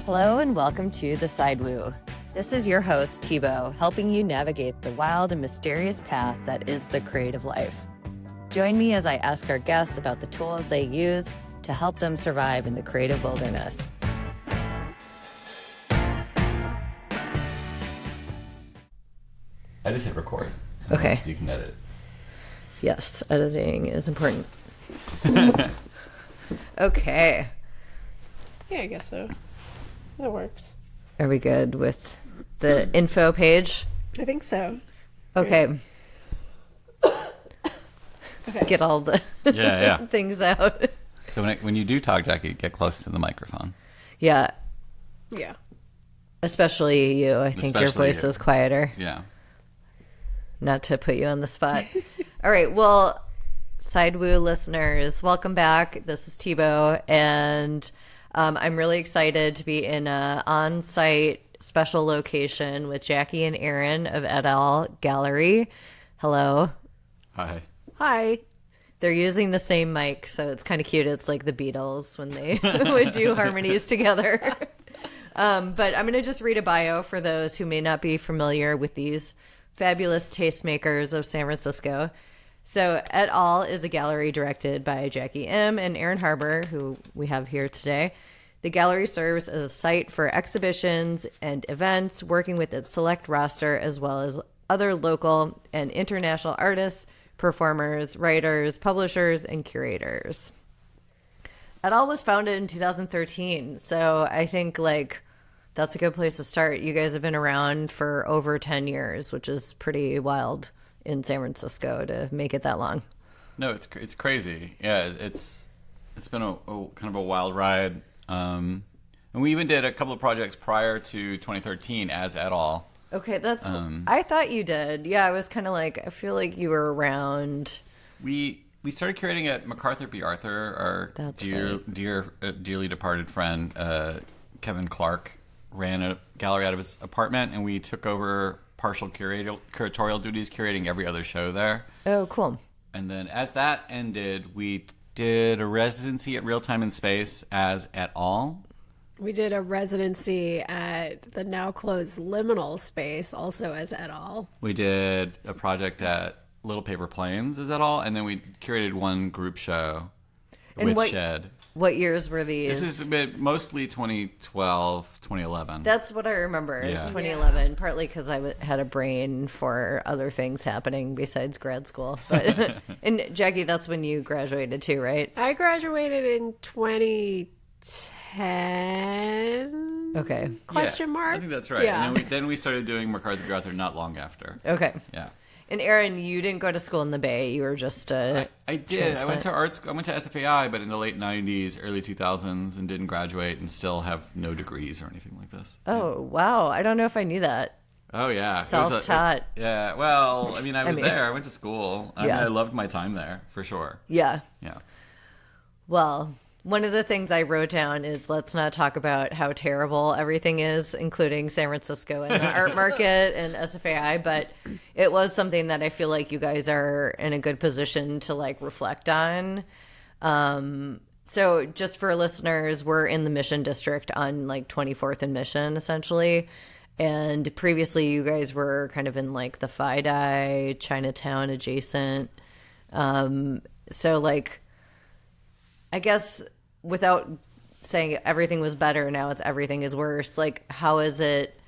Hello and welcome to The Side Woo. This is your host, Thibault, helping you navigate the wild and mysterious path that is the creative life. Join me as I ask our guests about the tools they use to help them survive in the creative wilderness. I just hit record. Okay. You can edit. Yes, editing is important. Okay. Yeah, I guess so. That works. Are we good with the info page? I think so. Okay. Okay. Get all the Yeah. things out. So when you do talk, Jackie, get close to the microphone. Yeah, Yeah. especially you. I think your Especially voice you. is quieter. Yeah. Not to put you on the spot. All right. Well, Sidewoo listeners, welcome back. This is Thibault, and I'm really excited to be in a on-site special location with Jackie and Aaron of Et al. Gallery. Hello. Hi. Hi. They're using the same mic, so it's kind of cute. It's like the Beatles when they would do harmonies together. But I'm going to just read a bio for those who may not be familiar with these fabulous tastemakers of San Francisco. So Et al. Is a gallery directed by Jackie M. and Aaron Harbour, who we have here today. The gallery serves as a site for exhibitions and events, working with its select roster as well as other local and international artists, performers, writers, publishers, and curators. Et al. Was founded in 2013, so I think that's a good place to start. You guys have been around for over 10 years, which is pretty wild in San Francisco to make it that long. No, it's crazy. Yeah, it's been a kind of a wild ride. And we even did a couple of projects prior to 2013 as Et al. Okay, that's I thought you did. Yeah, I was kind of like, I feel like you were around. We started curating at MacArthur B. Arthur. Our That's dearly departed friend Kevin Clark ran a gallery out of his apartment, and we took over partial curatorial duties, curating every other show there. Oh, cool. And then as that ended, we did a residency at Real Time and Space as Et al. We did a residency at the now closed Liminal Space, also as Et al. We did a project at Little Paper Planes as Et al. And then we curated one group show with Shed. What years were these? This is mostly 2012, 2011. That's what I remember. Is Yeah. 2011, partly because I had a brain for other things happening besides grad school. But and Jackie, that's when you graduated too, right? I graduated in 2010. Okay. Question mark? I think that's right. Yeah. And then we started doing MacArthur B. Arthur not long after. Okay. Yeah. And Aaron, you didn't go to school in the Bay. You were just I did. I went transplant. to art school. I went to SFAI, but in the late 90s, early 2000s, and didn't graduate and still have no degrees or anything like this. Oh, wow. I don't know if I knew that. Oh, yeah. It was Self-taught. Yeah. Well, I mean, I was there. I went to school. I mean, Yeah. I loved my time there, for sure. Yeah. Yeah. Well, one of the things I wrote down is let's not talk about how terrible everything is, including San Francisco and the art market and SFAI, but it was something that I feel like you guys are in a good position to reflect on. So just for listeners, we're in the Mission District on 24th and Mission, essentially. And previously you guys were kind of in the FIDI, Chinatown adjacent. So I guess without saying everything was better, now it's everything is worse. How has it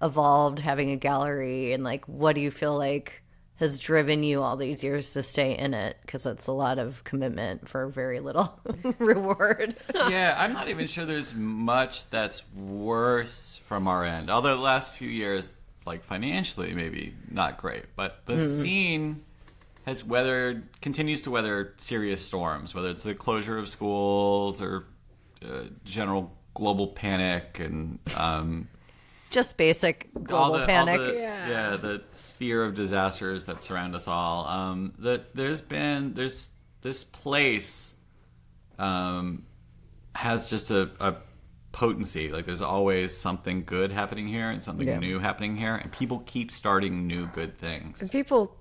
evolved having a gallery, and what do you feel like has driven you all these years to stay in it? Because it's a lot of commitment for very little reward. Yeah, I'm not even sure there's much that's worse from our end. Although the last few years, financially, maybe not great. But the scene has continues to weather serious storms, whether it's the closure of schools or general global panic and Just basic global panic. The sphere of disasters that surround us all. This place has just a potency. There's always something good happening here and something new happening here, and people keep starting new good things. And people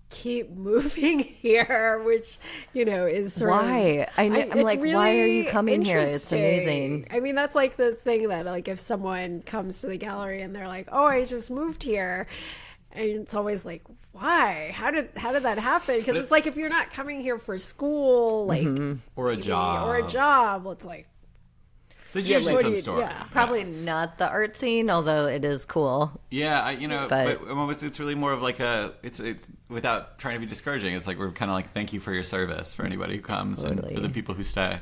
keep moving here, which, is sort of... Why? I'm it's like, really why are you coming here? It's interesting. amazing. I mean, that's like the thing that, like, if someone comes to the gallery and they're like, oh, I just moved here, and it's always like, why? How did that happen? Because it's like, if you're not coming here for school, like, Or a job. Well, it's like, There's usually some you- story. yeah. Probably not the art scene, although it is cool. Yeah, But- but it's really more of like it's without trying to be discouraging. It's like we're kind of like, thank you for your service for anybody who comes and Totally. for the people who stay.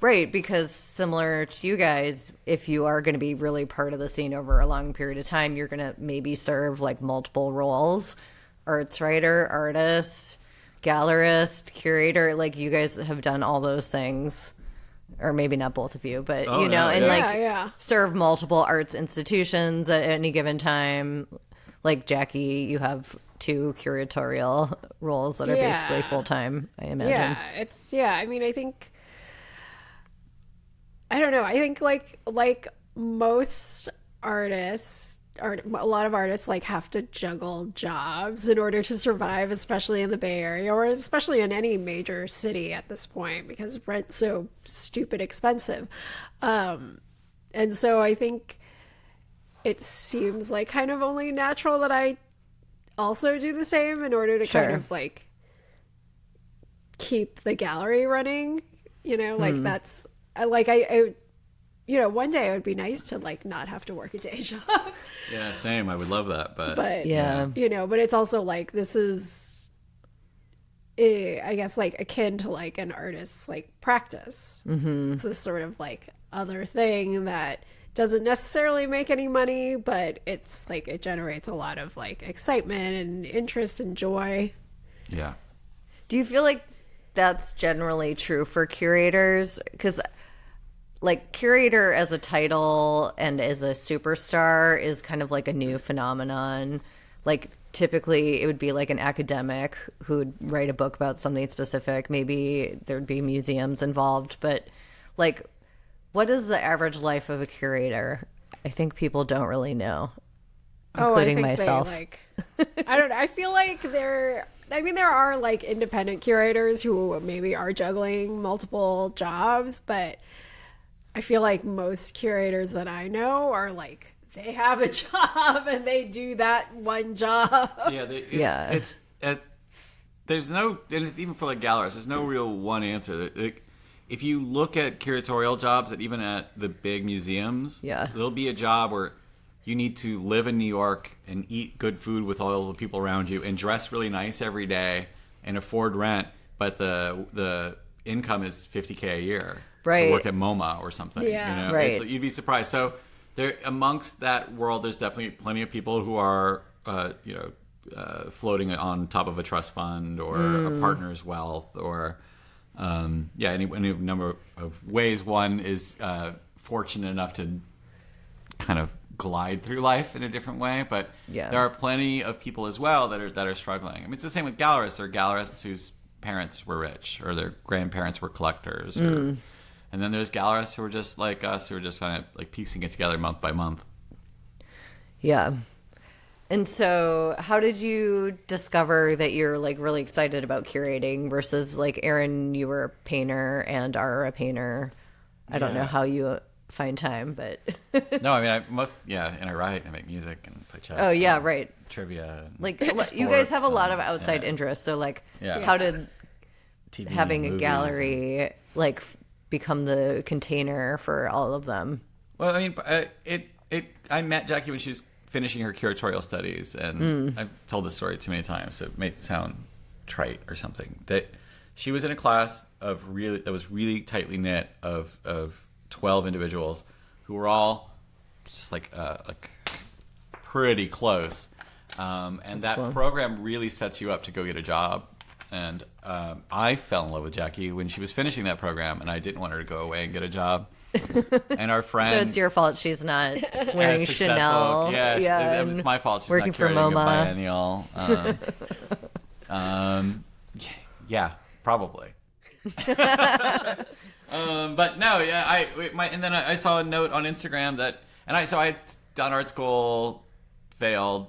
Right, because similar to you guys, if you are going to be really part of the scene over a long period of time, you're going to maybe serve like multiple roles: arts writer, artist, gallerist, curator. Like you guys have done all those things. Or maybe not both of you, but Oh, and yeah, like yeah. serve multiple arts institutions at any given time. Like Jackie, you have 2 curatorial roles that are Yeah. basically full time, I imagine. I mean, I don't know. I think like most artists, a lot of artists like have to juggle jobs in order to survive, especially in the Bay Area or especially in any major city at this point, because rent's so stupid expensive. And so I think it seems like kind of only natural that I also do the same in order to kind Sure. of like keep the gallery running, like that's I one day it would be nice to like not have to work a day job. Yeah, same. I would love that, but Yeah. But it's also like this is I guess like akin to like an artist's like practice. It's this sort of like other thing that doesn't necessarily make any money, but it's like it generates a lot of like excitement and interest and joy. yeah. Do you feel like that's generally true for curators? Because like curator as a title and as a superstar is kind of like a new phenomenon. Like typically it would be like an academic who would write a book about something specific. Maybe there'd be museums involved, but like what is the average life of a curator? I think people don't really know, including I think myself. I don't know. I feel like there are like independent curators who maybe are juggling multiple jobs, but I feel like most curators that I know are like, they have a job and they do that one job. Yeah, there's no, and it's even for like gallerists, there's no real one answer. Like, if you look at curatorial jobs, even at the big museums, Yeah. there'll be a job where you need to live in New York and eat good food with all the people around you and dress really nice every day and afford rent, but the income is $50K a year. Right. To work at MoMA or something. Yeah. Right. You'd be surprised. So there, amongst that world, there's definitely plenty of people who are, floating on top of a trust fund or a partner's wealth or, any number of ways. One is fortunate enough to kind of glide through life in a different way, but Yeah. there are plenty of people as well that are struggling. I mean, it's the same with gallerists. There are gallerists whose parents were rich or their grandparents were collectors, and then there's gallerists who are just like us, who are just kind of like piecing it together month by month. Yeah. And so how did you discover that you're like really excited about curating versus like Aaron, you were a painter and are a painter. I don't know Yeah. how you find time, but No, I mean, and I write, I make music and play chess. oh yeah, and right. Trivia. And Like you guys have a sports lot of and- outside yeah. interests. So like Yeah. how did TV, having a movies, gallery like become the container for all of them? Well, I mean, I met Jackie when she was finishing her curatorial studies, and I've told this story too many times, so it may sound trite or something. That she was in a class that was really tightly knit of 12 individuals who were all just like pretty close, and that cool. program really sets you up to go get a job. And I fell in love with Jackie when she was finishing that program, and I didn't want her to go away and get a job. And our friend, So it's your fault she's not as wearing successful. Chanel. Yeah, and it's my fault. She's working not for curating MoMA. a biennial. Yeah, probably. But no, yeah, and then I saw a note on Instagram that, I had done art school, failed,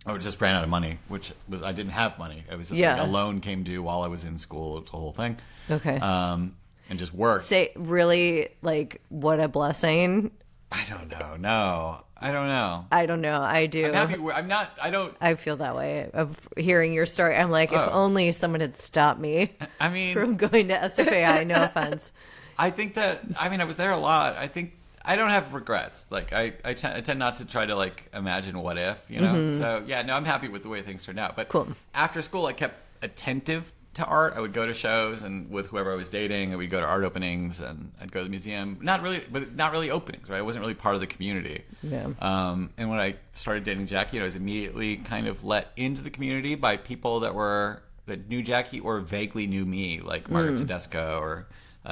I just ran out of money, which was I didn't have money. It was just Yeah. like a loan came due while I was in school. It was the whole thing. Okay. And just worked. Really, like, what a blessing. I don't know. No, I don't know. I don't know. I do. I'm happy. I'm not. I don't. I feel that way of hearing your story. I'm like, if only someone had stopped me I mean, from going to SFAI. No offense. I think that. I mean, I was there a lot. I think I don't have regrets. Like I tend not to try to like imagine what if, you know. So yeah, no, I'm happy with the way things turned out. But Cool. After school, I kept attentive to art. I would go to shows, and with whoever I was dating, I would go to art openings, and I'd go to the museum. Not really openings, right? I wasn't really part of the community. Yeah. And when I started dating Jackie, I was immediately kind of let into the community by people that knew Jackie or vaguely knew me, like Margaret Tedesco or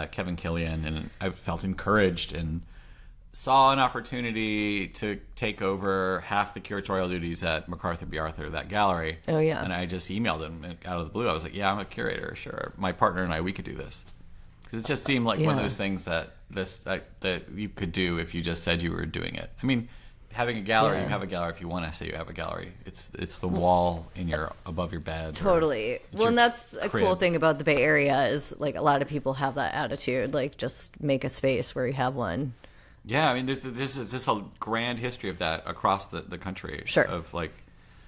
Kevin Killian, and I felt encouraged and saw an opportunity to take over half the curatorial duties at MacArthur B. Arthur, that gallery. Oh, yeah. And I just emailed him out of the blue. I was like, yeah, I'm a curator, sure. My partner and I, we could do this. Because it just seemed like one of Yeah. those things that you could do if you just said you were doing it. I mean, having a gallery, Yeah. you have a gallery if you want to say you have a gallery. It's the wall above your bed. Totally. Well, and that's a cool thing about the Bay Area is like a lot of people have that attitude, like just make a space where you have one. Yeah, I mean, there's just a grand history of that across the country. Sure. Of like,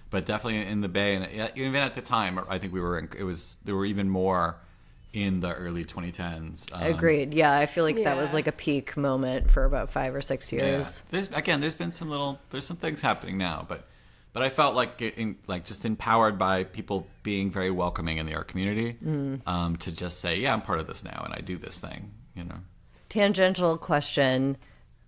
but definitely in the Bay, and even at the time, I think there were even more in the early 2010s. Agreed. Yeah, I feel like that was Yeah. like a peak moment for about 5 or 6 Yeah. years. There's been some things happening now, but I felt like just empowered by people being very welcoming in the art community, to just say, yeah, I'm part of this now, and I do this thing, you know. Tangential question.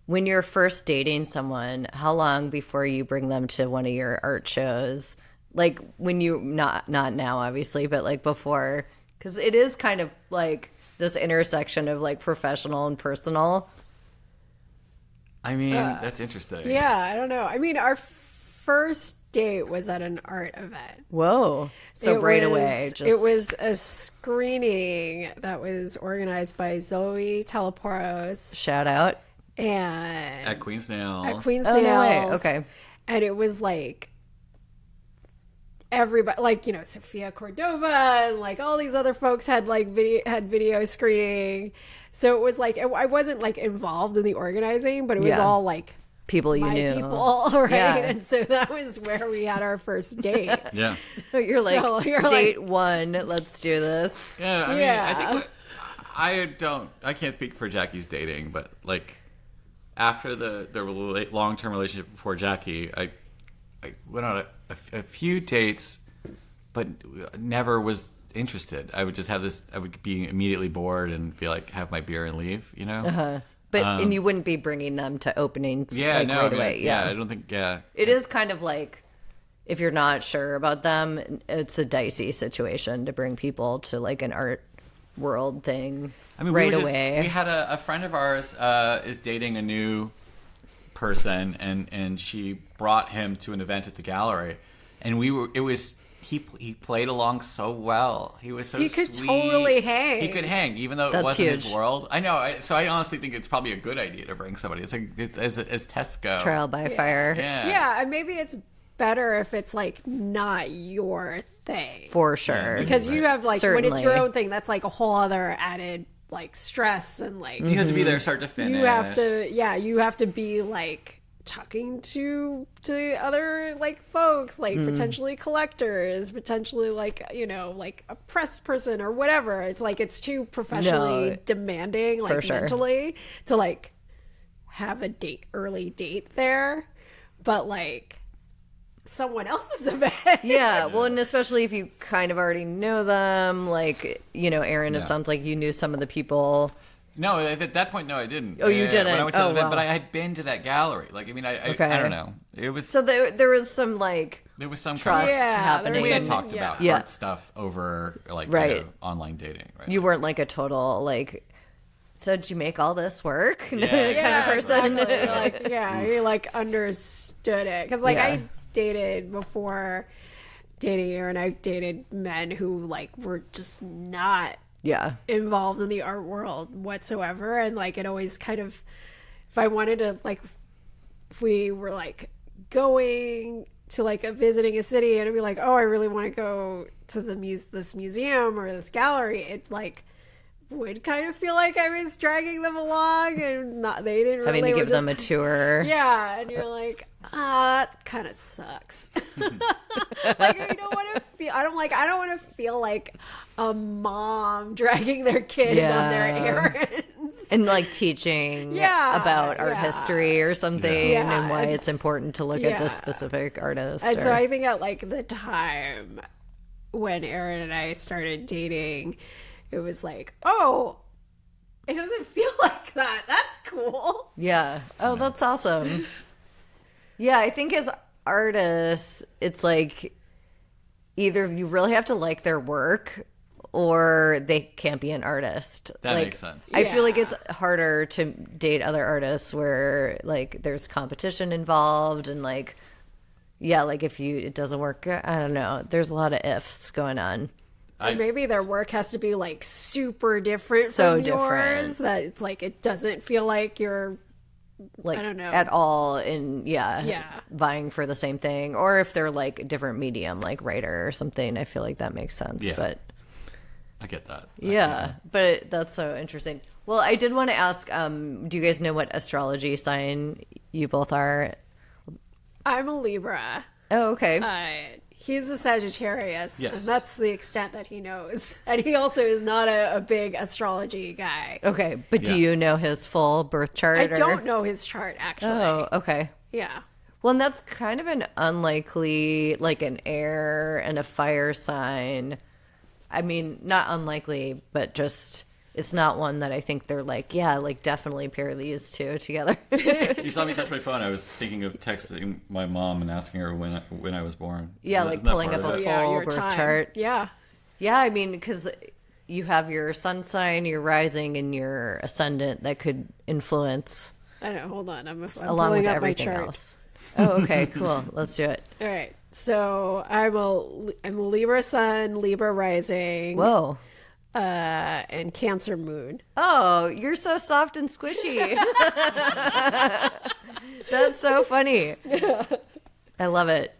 When you're first dating someone, how long before you bring them to one of your art shows? Like when you, not now obviously, but like before, because it is kind of like this intersection of like professional and personal. I mean, that's interesting. Yeah, I don't know. I mean, our first date was at an art event. Whoa. So It right was- away. It was a screening that was organized by Zoe Teleporos Shout out. and At Queen's Nails. at Queen's Oh, no way. Nails. Okay. And it was like everybody, like, you know, Sofia Cordova and like all these other folks had like video screening. So it was like I wasn't like involved in the organizing, but it was Yeah. all like People you my knew. people, right? Yeah. And so that was where we had our first date. Yeah. So you're like, So you're date one, let's do this. Yeah, I mean, Yeah. I think I can't speak for Jackie's dating, but like after the long-term relationship before Jackie, I went on a few dates, but never was interested. I would just have this. I would be immediately bored and be like, have my beer and leave. You know. But and you wouldn't be bringing them to openings Yeah. like No. right I mean, away. yeah. Yeah. I don't think. Yeah. It is kind of like if you're not sure about them, it's a dicey situation to bring people to like an art world thing I mean, right we were just- away. We had a friend of ours is dating a new person, and she brought him to an event at the gallery, and he played along so well. He was so He could sweet. totally hang. He could hang, even though it That's wasn't huge. his world. I know. So I honestly think it's probably a good idea to bring somebody. It's as tests go. Trial by fire. Yeah. Yeah, and maybe it's better if it's like not your thing. For sure. Because you Right. have like when it's your Certainly. own thing, that's like a whole other added like stress and like You have to be there start to finish. you have to be like talking to other like folks, like potentially collectors, potentially like, you know, like a press person or whatever. It's like it's too professionally No, demanding, like for sure. mentally, to like have a early date there, but like someone else's event. Yeah, well, and especially if you kind of already know them, like, you know, Aaron, Yeah. it sounds like you knew some of the people. No, at that point, no, I didn't. Oh, you didn't? When I went to Oh, the event, wow. but I had been to that gallery. Like, I mean, I Okay. don't know. It was So there was some like there was some trust kind Yeah, happening. there we was had some- talked about Yeah. art stuff over like Right. you know, online dating. Right? You weren't like a total like, so did you make all this work? kind Yeah, of person. Exactly. Like, yeah, he like understood it because like Yeah. I dated before dating you, and I dated men who like were just not Yeah. involved in the art world whatsoever, and like it always kind of, if I wanted to like, if we were like going to like visiting a city and I'd be like, oh, I really want to go to this museum or this gallery, it like would kind of feel like I was dragging them along and they didn't Having really to give them a tour. Yeah, and you're like, that kind of sucks. Like I don't want to feel. I don't want to feel like a mom dragging their kid on their errands and like teaching about art history or something and why it's important to look at this specific artist. And so I think at like the time when Aaron and I started dating, it was like, oh, it doesn't feel like that. That's cool. Yeah. Oh, that's awesome. Yeah, I think as artists, it's like either you really have to like their work or they can't be an artist. That like, makes sense. I feel like it's harder to date other artists where like there's competition involved and like, yeah, like if it doesn't work, I don't know. There's a lot of ifs going on. Maybe their work has to be like super different So from different. yours that it's like it doesn't feel like you're Like I don't know. at all in vying for the same thing, or if they're like a different medium like writer or something, I feel like that makes sense. Yeah. But I get that. but that's so interesting. Well, I did want to ask, do you guys know what astrology sign you both are? I'm a Libra. Oh, okay. He's a Sagittarius, Yes. and that's the extent that he knows. And he also is not a big astrology guy. Okay, but do you know his full birth chart? I don't know his chart, actually. Oh, okay. Yeah. Well, and that's kind of an unlikely, like an air and a fire sign. I mean, not unlikely, but just it's not one that I think they're like, yeah, like definitely pair these two together. You saw me touch my phone. I was thinking of texting my mom and asking her when I was born. Yeah, Isn't like that pulling part up of a it? full your birth time. chart. Yeah. Yeah, I mean, because you have your sun sign, your rising, and your ascendant that could influence I know. Hold on. I'm along pulling with up everything my chart. else. Oh, okay, cool. Let's do it. All right. So I'm a Libra sun, Libra rising, Whoa. and Cancer moon. Oh, you're so soft and squishy. That's so funny. I love it.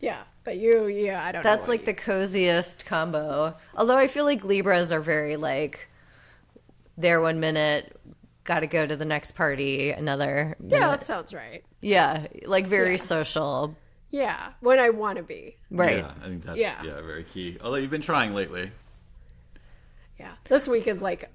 Yeah, but I don't know. That's like the coziest combo. Although I feel like Libras are very like, there 1 minute, got to go to the next party another minute. Yeah, that sounds right. Yeah, like very social. Yeah, when I want to be. Right. Yeah, I think that's Yeah. very key. Although you've been trying lately. Yeah, this week is like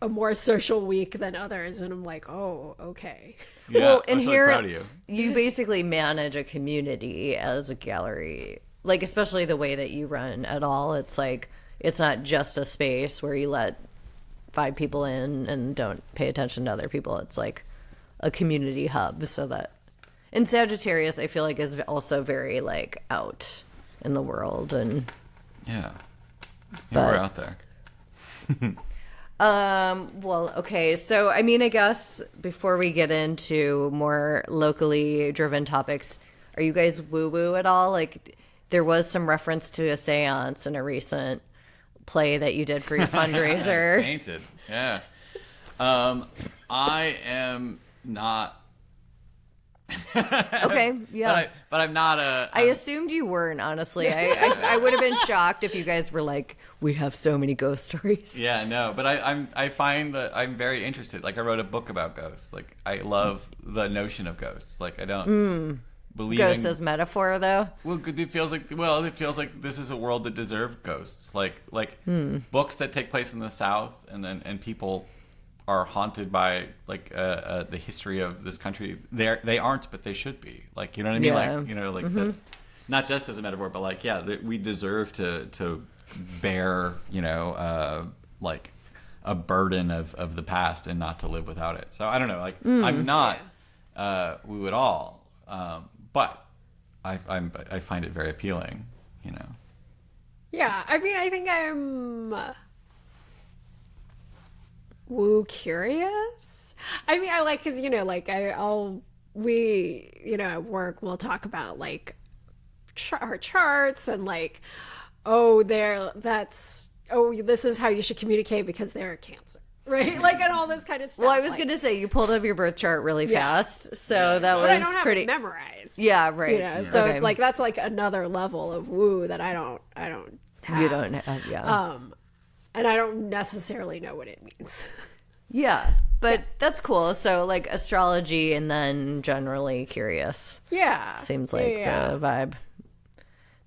a more social week than others, and I'm like, oh, okay. Yeah, Well, I and was really here proud of you. you basically manage a community as a gallery. Like, especially the way that you run at all. It's like, it's not just a space where you let 5 people in and don't pay attention to other people. It's like a community hub. So that, and Sagittarius, I feel like is also very like out in the world. And Yeah. But- We're out there. well, okay. So, I mean, I guess before we get into more locally driven topics, are you guys woo-woo at all? Like, there was some reference to a seance in a recent play that you did for your fundraiser. Painted. Yeah. I am not. Okay, yeah. But I'm not a. I assumed you weren't, honestly. I would have been shocked if you guys were like, we have so many ghost stories. Yeah, no, but I find that I'm very interested. Like I wrote a book about ghosts. Like I love the notion of ghosts. Like I don't believe Ghost in as metaphor, though. Well, it feels like this is a world that deserves ghosts. Like books that take place in the South, and people are haunted by like the history of this country. They aren't, but they should be. Like you know what I mean? Yeah. Like you know, like that's not just as a metaphor, but like that we deserve to bear like a burden of the past and not to live without it. So I don't know. Like I'm not woo at all. But I find it very appealing, you know. Yeah, I mean, I think I'm woo curious. I mean, I like because like at work we'll talk about like our charts and like this is how you should communicate because they're a Cancer. right? Like, and all this kind of stuff. Well, I was like, going to say you pulled up your birth chart really fast, so that but I was don't have pretty. it memorized. Yeah, right. You know, so Okay. it's like that's like another level of woo that I don't have. You don't have, yeah. And I don't necessarily know what it means. Yeah, but that's cool. So, like, astrology and then generally curious. Yeah. Seems like Yeah. the vibe.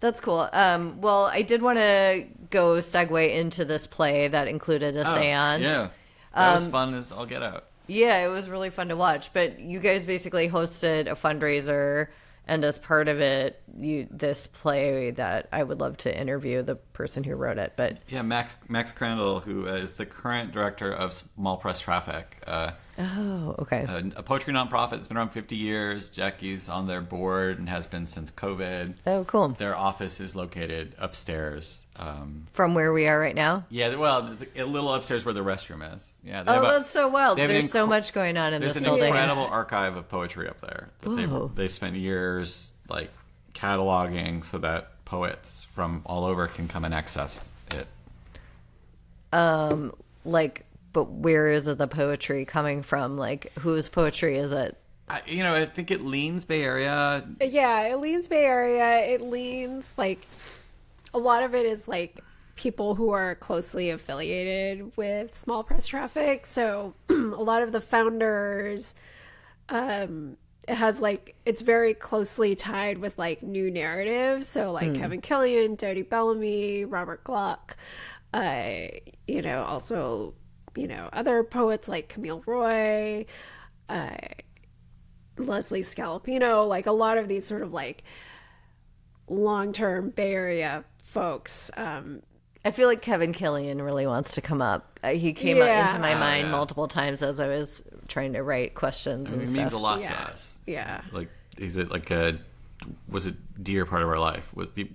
That's cool. Well, I did want to go segue into this play that included a seance. Yeah. That was fun as all get out. Yeah, it was really fun to watch. But you guys basically hosted a fundraiser, and as part of it, this play that I would love to interview the person who wrote it. But Yeah, Max Crandall, who is the current director of Small Press Traffic, oh, okay, a poetry nonprofit that's been around 50 years. Jackie's on their board and has been since COVID. oh, cool. Their office is located upstairs. From where we are right now. Yeah, well, it's a little upstairs where the restroom is. Yeah, Oh, that's so wild. they have an There's so much going on in There's this an building. incredible archive of poetry up there that Whoa. they spent years like cataloging so that poets from all over can come and access it. Like, but where is it the poetry coming from? Like, whose poetry is it? I think it leans Bay Area. Yeah, it leans Bay Area. It leans like a lot of it is like people who are closely affiliated with Small Press Traffic. So a lot of the founders, it has like it's very closely tied with like new narratives. So like Kevin Killian, Dodie Bellamy, Robert Gluck, also other poets like Camille Roy, Leslie Scalapino, like a lot of these sort of like long-term Bay Area folks. I feel like Kevin Killian really wants to come up. He came Yeah. into my mind Yeah. multiple times as I was trying to write questions and It stuff. means a lot Yeah. to us. Yeah. Like, is it like was a dear part of our life?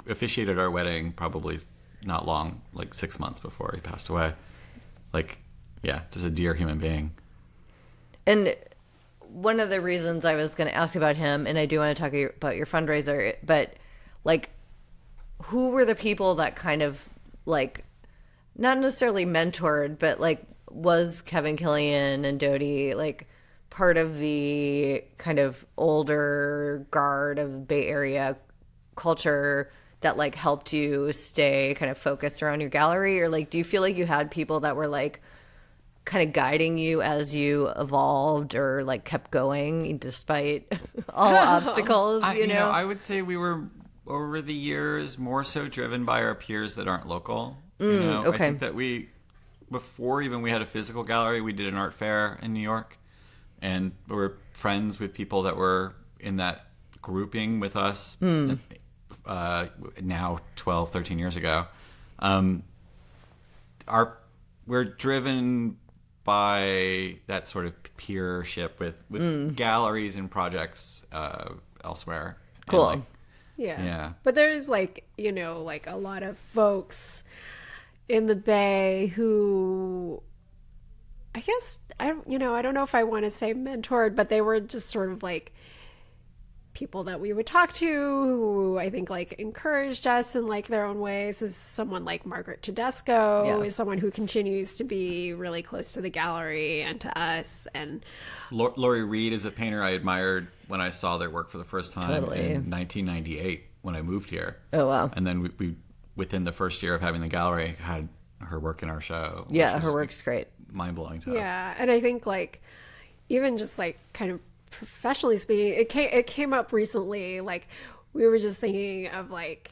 Officiated our wedding probably not long, like 6 months before he passed away. Like, yeah, just a dear human being. And one of the reasons I was going to ask about him, and I do want to talk about your fundraiser, but like, who were the people that kind of like, not necessarily mentored, but like, was Kevin Killian and Dodie like part of the kind of older guard of Bay Area culture that like helped you stay kind of focused around your gallery? Or like, do you feel like you had people that were like kind of guiding you as you evolved or like kept going despite all obstacles, I would say we were over the years more so driven by our peers that aren't local. okay. I think that before even we had a physical gallery, we did an art fair in New York, and we were friends with people that were in that grouping with us now 12, 13 years ago. We're driven by that sort of peership with galleries and projects elsewhere. Cool. And, Yeah. But there's like, like a lot of folks in the Bay who I guess I don't know if I want to say mentored, but they were just sort of like people that we would talk to who I think like encouraged us in like their own ways. Is someone like Margaret Tedesco is someone who continues to be really close to the gallery and to us. And Laurie Reed is a painter I admired when I saw their work for the first time Totally. in 1998 when I moved here. Oh, wow. And then we within the first year of having the gallery had her work in our show. Yeah, which her was work's great. mind-blowing to us. yeah, and I think like even just like kind of professionally speaking, it came up recently. Like we were just thinking of like,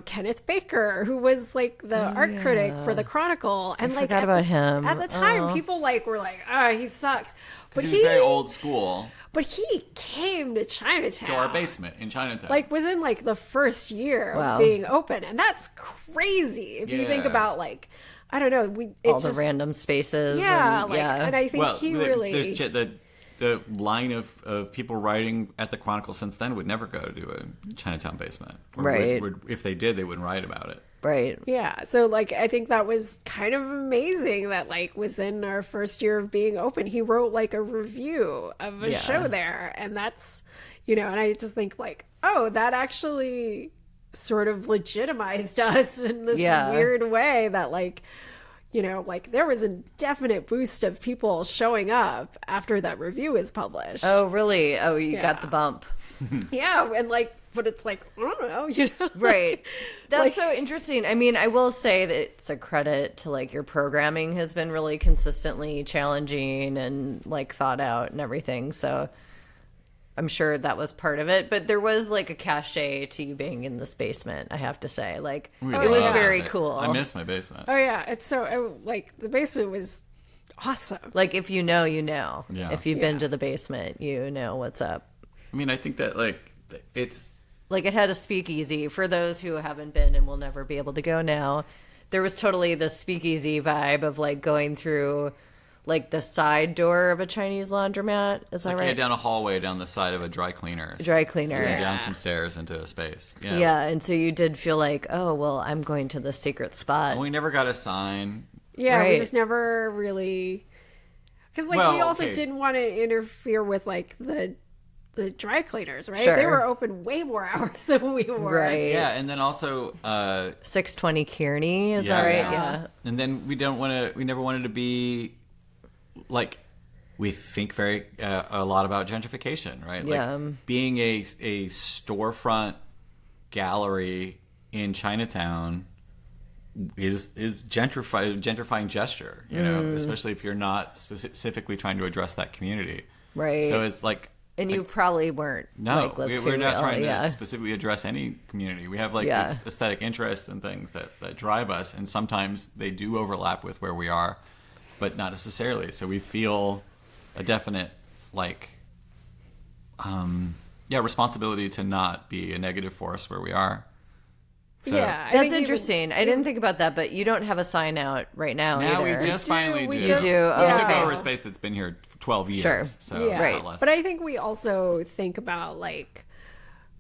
Kenneth Baker, who was like the art critic for the Chronicle, and like forgot about him. At the time, people like were like, he sucks, but He was very old school. But he came to Chinatown, To our basement in Chinatown. like within like the first year Wow. of being open, and that's crazy if you think Yeah. about like, I don't know, it's All the just, random spaces. yeah, and, like, yeah. and I think he really. There's the line of people writing at the Chronicle since then would never go to a Chinatown basement. Or Right. if they did, they wouldn't write about it. Right. Yeah, so like I think that was kind of amazing that like within our first year of being open, he wrote like a review of a Yeah. show there, and that's and I just think like, oh, that actually sort of legitimized us in this Yeah. weird way that like you know, like there was a definite boost of people showing up after that review was published. Oh, really? Oh, you got the bump. Yeah, and like, but it's like, I don't know, you know? Right. That's like, so interesting. I mean, I will say that it's a credit to like your programming has been really consistently challenging and like thought out and everything. So I'm sure that was part of it, but there was like a cachet to you being in this basement, I have to say. Like, it was very cool. I miss my basement. Oh yeah, it's so like the basement was awesome. Like, if you know, you know. Yeah. If you've been to the basement, you know what's up. I mean, I think that like it's Like, it had a speakeasy. For those who haven't been and will never be able to go now, there was totally this speakeasy vibe of like going through like the side door of a Chinese laundromat. Is that right? down a hallway down the side of a dry cleaner. Dry cleaner. And down some stairs into a space. Yeah. Yeah, and so you did feel like, oh, well, I'm going to the secret spot. And we never got a sign. Yeah, Right. we just never really, because like we also didn't want to interfere with like the dry cleaners, right? Sure. They were open way more hours than we were. Right. Yeah, and then also 620 Kearney, is that right? Yeah. And then we never wanted to be like, we think very a lot about gentrification, right? Yeah. Like being a storefront gallery in Chinatown is gentrifying gesture, you know, especially if you're not specifically trying to address that community. Right. So it's like, And you probably weren't. no, like, let's we're be not real. trying to Yeah. specifically address any community. We have like these aesthetic interests and things that drive us, and sometimes they do overlap with where we are, but not necessarily. So we feel a definite like, responsibility to not be a negative force where we are. So Yeah, I That's think interesting. I didn't think about that, but you don't have a sign out right now now either. we just finally we do. just- You do? We Oh, took okay. over a space that's been here 12 years. Sure. So Yeah, more or Right. less. But I think we also think about like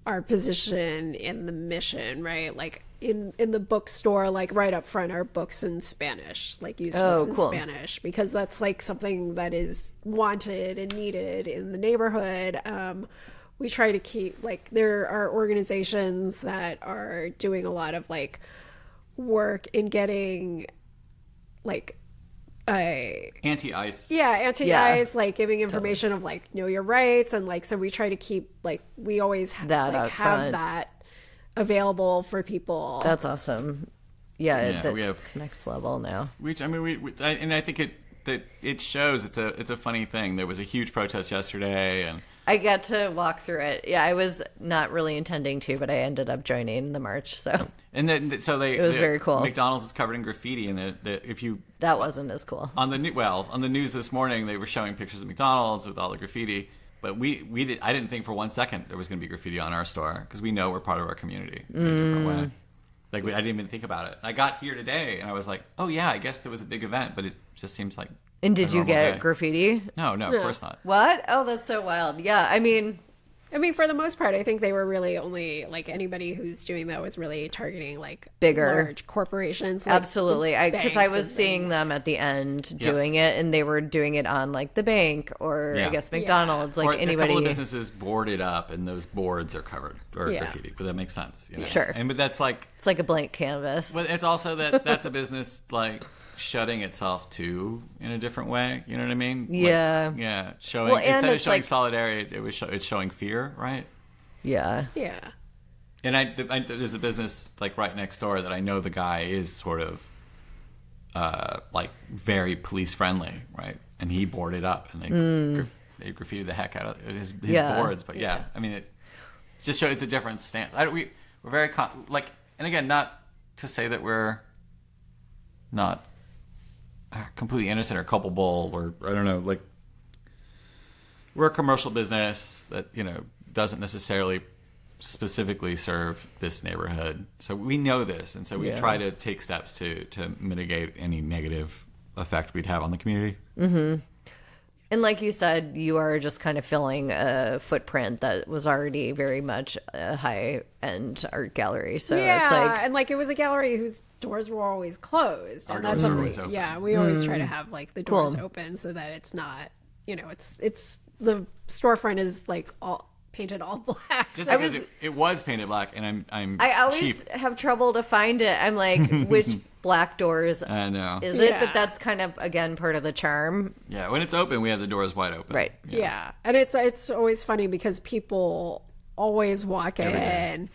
our position in the mission, right? Like in the bookstore, like right up front are books in Spanish, like used books in cool. Spanish, because that's like something that is wanted and needed in the neighborhood. We try to keep like, there are organizations that are doing a lot of like work in getting like anti-ice. anti-ice, like giving information of like know your rights, and like, so we try to keep like, we always That like out have front. that available for people. That's awesome. Yeah, we have- it's next level now. Which I mean, I think it shows. It's a funny thing. There was a huge protest yesterday, and I got to walk through it. Yeah, I was not really intending to, but I ended up joining the march. So then it was very cool. McDonald's is covered in graffiti, and if you that wasn't as cool. on the news this morning, they were showing pictures of McDonald's with all the graffiti. But I didn't think for 1 second there was going to be graffiti on our store, because we know we're part of our community in a different way. Like I didn't even think about it. I got here today and I was like, oh yeah, I guess there was a big event, but it just seems like. And did a you normal get day. graffiti? No, of course not. What? Oh, that's so wild. Yeah, I mean, for the most part, I think they were really only like, anybody who's doing that was really targeting like Bigger. large corporations. Like absolutely. Because I banks was and seeing things. them at the end doing it, and they were doing it on like the bank or I Yeah. guess McDonald's, Or like a anybody. couple of businesses boarded up, and those boards are covered or Yeah. graffiti, but that makes sense. You know? Sure. But that's like, It's like a blank canvas. well, it's also that's a business like shutting itself to in a different way. You know what I mean? Like, Yeah. yeah. Showing Well, and instead of it's showing like- solidarity, it's showing fear, right? Yeah. Yeah. And there's a business like right next door that I know the guy is sort of like very police friendly, right? And he boarded up, and they graffitied the heck out of his Yeah. boards. But yeah, I mean, it just shows it's a different stance. We're very like, and again, not to say that we're not completely innocent or culpable, or I don't know, like we're a commercial business that, you know, doesn't necessarily specifically serve this neighborhood. So we know this, and so we try to take steps to mitigate any negative effect we'd have on the community. And like you said, you are just kind of filling a footprint that was already very much a high-end art gallery. So yeah, it's like, and like it was a gallery whose doors were always closed, Our and that's doors are something. always open. Yeah, we always try to have like the doors Cool. open so that it's not, you know, it's the storefront is like all painted all black. Just So- because it was painted black, and I'm I always cheap. have trouble to find it. I'm like, which black doors I know. is it? Yeah. But that's kind of, again, part of the charm. Yeah, when it's open, we have the doors wide open. Right. Yeah. And it's always funny because people always walk in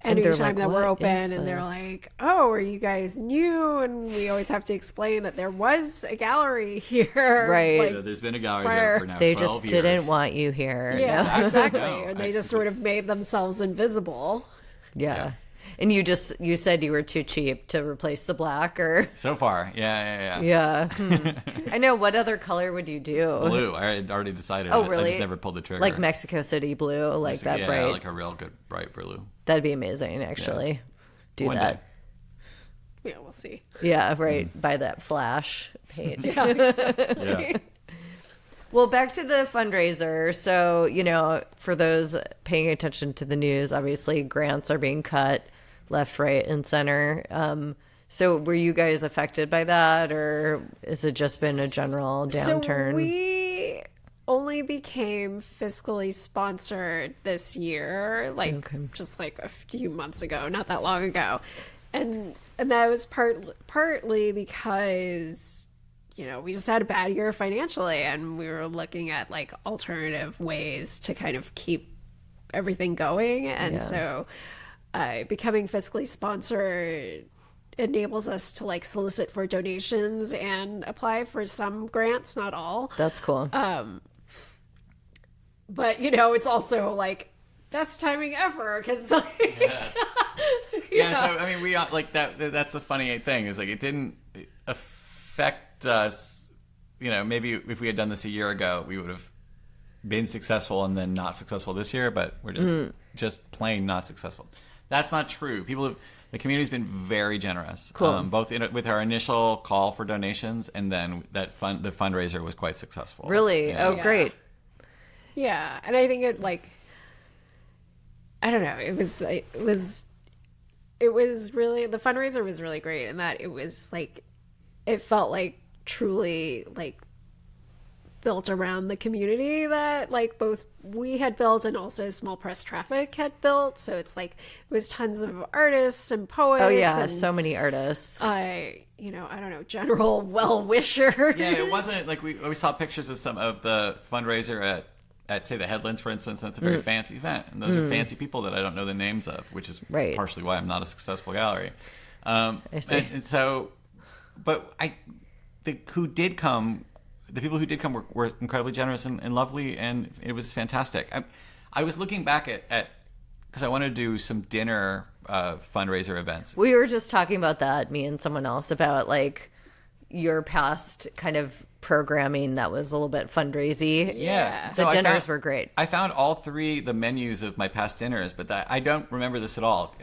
they're anytime like, that we're "What open is and they're this?" like, oh, are you guys new? And we always have to explain that there was a gallery here. Right. Like, So there's been a gallery prior- here for now They 12 just years. didn't want you here. yeah, No. exactly. No, And they I- just sort of made themselves invisible. Yeah. And you said you were too cheap to replace the black, or So far, yeah. yeah. I know. What other color would you do? Blue. I had already decided. Oh, I really? just never pulled the trigger. Like Mexico City blue, like that yeah, bright. like a real good bright blue. That'd be amazing, actually. Do One that. day. Yeah, we'll see. Yeah, right. Buy that flash paint. Yeah, exactly. Yeah. Well, back to the fundraiser. So, for those paying attention to the news, obviously grants are being cut left, right, and center. So were you guys affected by that, or has it just been a general downturn? So we only became fiscally sponsored this year, just like a few months ago, not that long ago. And that was partly because, we just had a bad year financially, and we were looking at like alternative ways to kind of keep everything going. And Yeah. so becoming fiscally sponsored enables us to like solicit for donations and apply for some grants, not all. That's cool. But it's also like best timing ever because like Yeah, so I mean, we like that. That's the funny thing is like it didn't affect us. Maybe if we had done this a year ago, we would have been successful and then not successful this year. But we're just plain not successful. That's not true. The community's been very generous. Cool. Both with our initial call for donations and then the fundraiser was quite successful. Really? Yeah. Oh, great. yeah. And I think it like I don't know. It was really, the fundraiser was really great in that it was like, it felt like truly like built around the community that like both we had built and also Small Press Traffic had built. So it's like, it was tons of artists and poets. Oh, yeah. And, So many artists. I don't know, general well-wishers. Yeah, it wasn't like we saw pictures of some of the fundraiser at say the Headlands, for instance. That's a very fancy event, and those are fancy people that I don't know the names of, which is Right. partially why I'm not a successful gallery. I see. And so, but the people who did come were incredibly generous and lovely, and it was fantastic. I was looking back at because I want to do some dinner fundraiser events. We were just talking about that, me and someone else, about like your past kind of programming that was a little bit fundraisy. Yeah. The I dinners found- were great. I found all three the menus of my past dinners, but I don't remember this at all,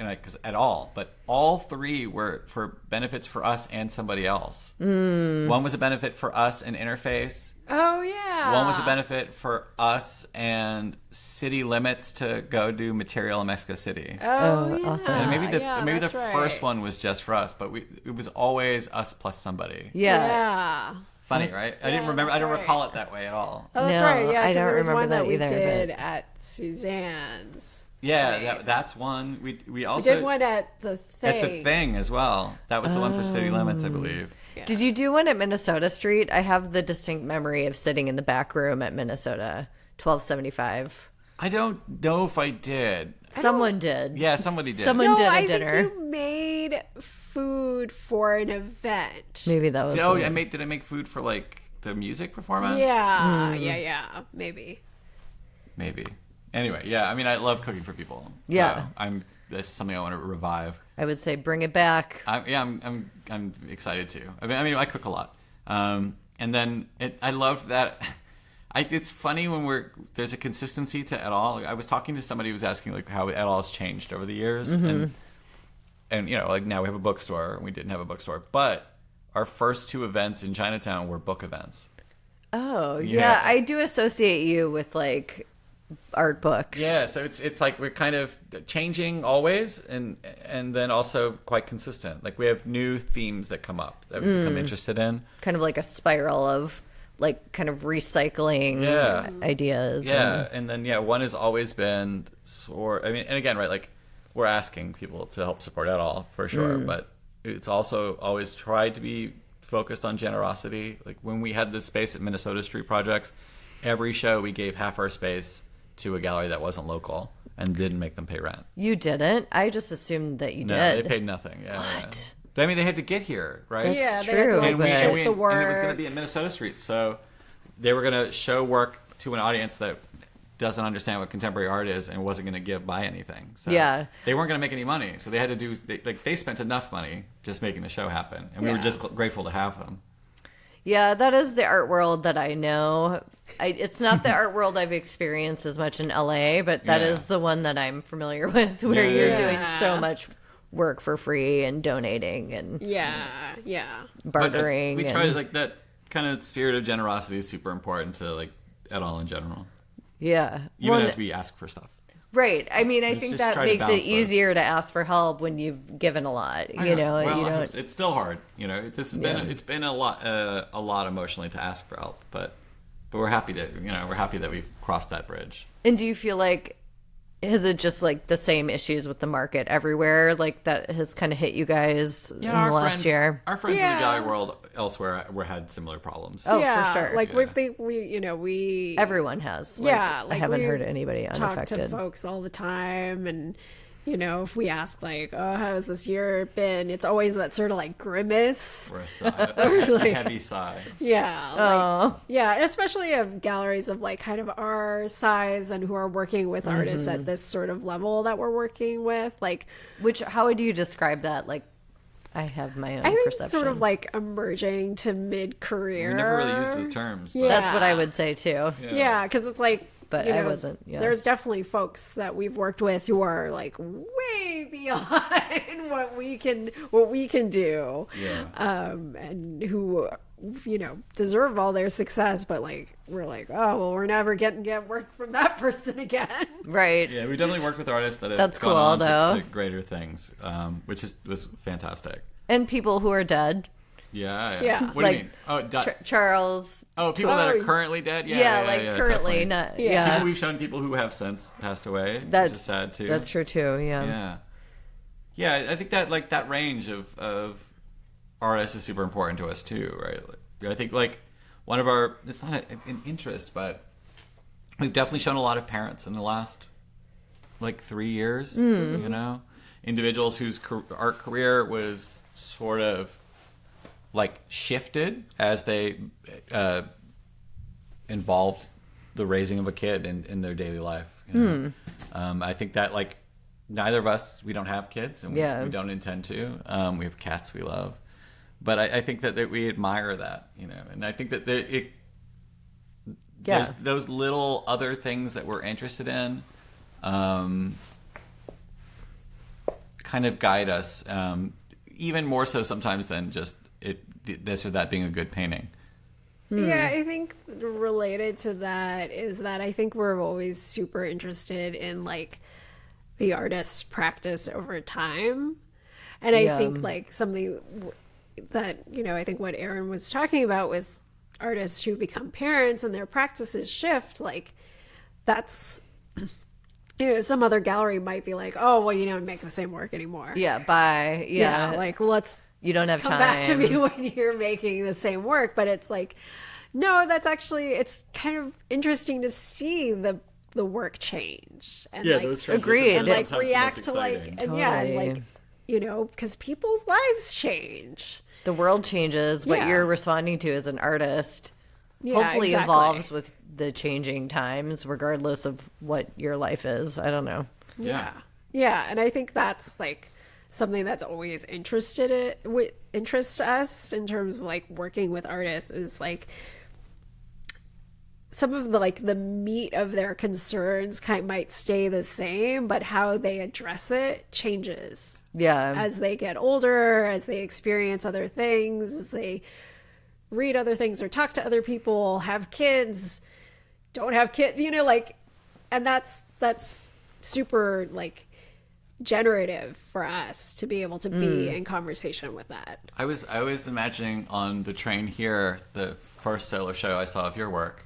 at all. But all three were for benefits for us and somebody else. One was a benefit for us and Interface. Oh, yeah. One was a benefit for us and City Limits to go do material in Mexico City. Oh, Oh, yeah. awesome. And maybe the that's right. first one was just for us, but it was always us plus somebody. Yeah. Yeah. Funny, right? I didn't remember. that's I don't right. recall it that way at all. Oh, that's No, right. Yeah, I because don't there was remember one that that we either, did but- at Suzanne's. Yeah, Nice. that's one. We We also did one at the Thing. at the Thing as well. That was the one for City Limits, I believe. Did you do one at Minnesota Street? I have the distinct memory of sitting in the back room at Minnesota, 1275. I don't know if I did. Someone did. Yeah, somebody did. Someone No, did a I dinner. think you made food for an event. Maybe that was. Oh, someone. did I make food for like the music performance? Yeah, yeah, maybe. Maybe. Anyway, yeah. I mean, I love cooking for people. Yeah. So this is something I want to revive. I would say bring it back. I'm excited to. I mean, I cook a lot. And then I love that. It's funny when there's a consistency to et al. I was talking to somebody who was asking like how et al has changed over the years, and like now we have a bookstore and we didn't have a bookstore, but our first two events in Chinatown were book events. Oh, Yeah. yeah. I do associate you with like art books. Yeah, so it's like we're kind of changing always, and then also quite consistent. Like we have new themes that come up that we become interested in. Kind of like a spiral of like kind of recycling ideas. Yeah, and then one has always been I mean, and again, right, like we're asking people to help support at all for sure, but it's also always tried to be focused on generosity. Like when we had the space at Minnesota Street Projects, every show we gave half our space to a gallery that wasn't local and didn't make them pay rent. You didn't? I just assumed that you No, did. they paid nothing. Yeah, What? Yeah. I mean, they had to get here, right? That's Yeah, they true. had to, like, and, we, ship and, we, the and it was going to work. be at Minnesota Street, so they were going to show work to an audience that doesn't understand what contemporary art is and wasn't going to buy anything. So Yeah. they weren't going to make any money, so they had to do they spent enough money just making the show happen, and we were just grateful to have them. Yeah, that is the art world that I know. It's not the art world I've experienced as much in LA, but that is the one that I'm familiar with, where you're doing so much work for free and donating and bartering. But we try like that kind of spirit of generosity is super important to like at all in general. Yeah. Even as we ask for stuff. Right. I mean, I Let's think just that try to makes it balance those. easier to ask for help when you've given a lot. You know, well, you don't. it's still hard. You know, this has been it's been a lot emotionally to ask for help, but we're happy that we've crossed that bridge. And do you feel like, is it just like the same issues with the market everywhere? Like that has kind of hit you guys in the last year? Our friends in the gallery world elsewhere had similar problems. Oh, for sure. Like we Everyone has. Like, I haven't we heard anybody talk unaffected. to folks all the time, and if we ask like, oh, how has this year been, it's always that sort of like grimace Or a sigh, a heavy sigh. and especially of galleries of like kind of our size and who are working with artists at this sort of level that we're working with, like, How would you describe that? Like, I have my own I think perception. sort of like emerging to mid-career. We never really use those terms. But That's what I would say too. Yeah, because it's like, But I wasn't, yeah. There's definitely folks that we've worked with who are like way beyond what we can do. Yeah. And who, deserve all their success, but like, we're like, oh, well, we're never getting work from that person again. Right. Yeah, we definitely worked with artists that have That's gone cool, on though. to greater things, which was fantastic. And people who are dead. Yeah. What Like, do you mean? Oh, Charles. people that are currently dead? Yeah, currently. definitely. Not, Yeah. yeah. People we've shown people who have since passed away, That's which is sad too. That's true too, Yeah, I think that like that range of artists is super important to us too, right? Like, I think like one of our, it's not an interest, but we've definitely shown a lot of parents in the last like 3 years. Individuals whose art career was sort of like shifted as they involved the raising of a kid in their daily life. I think that like neither of us, we don't have kids, and we don't intend to. We have cats we love, but I think that we admire that, and I think that there's those little other things that we're interested in kind of guide us, even more so sometimes than just this or that being a good painting. Yeah, I think related to that is that I think we're always super interested in like the artist's practice over time. And I think like something that, I think what Aaron was talking about with artists who become parents and their practices shift, like that's, some other gallery might be like, oh, well, you don't make the same work anymore. Yeah, bye. Yeah. Like, let's You don't have come time. back to me when you're making the same work. But it's like, no, that's actually, it's kind of interesting to see the work change. And like, those Agreed. and like sometimes the react most to like, exciting. and yeah, and Totally. like, because people's lives change. The world changes. What Yeah. you're responding to as an artist Yeah, hopefully exactly. evolves with the changing times, regardless of what your life is. I don't know. Yeah, and I think that's like something that's always interests us in terms of like working with artists is like some of the like the meat of their concerns might stay the same, but how they address it changes Yeah. as they get older, as they experience other things, as they read other things or talk to other people, have kids, don't have kids, like, and that's super like generative for us to be able to be in conversation with that. I was imagining on the train here, the first solo show I saw of your work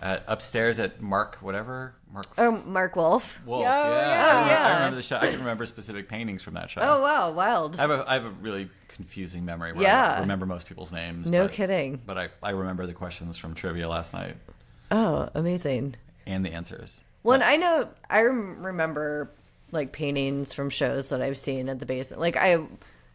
upstairs at Mark Mark Wolf. Wolf. Oh, I remember the show. I can remember specific paintings from that show. Oh wow, wild. I have a really confusing memory where Yeah. I remember most people's names. No kidding. But I remember the questions from trivia last night Oh, amazing. and the answers. Well, and I remember like paintings from shows that I've seen at the basement. Like I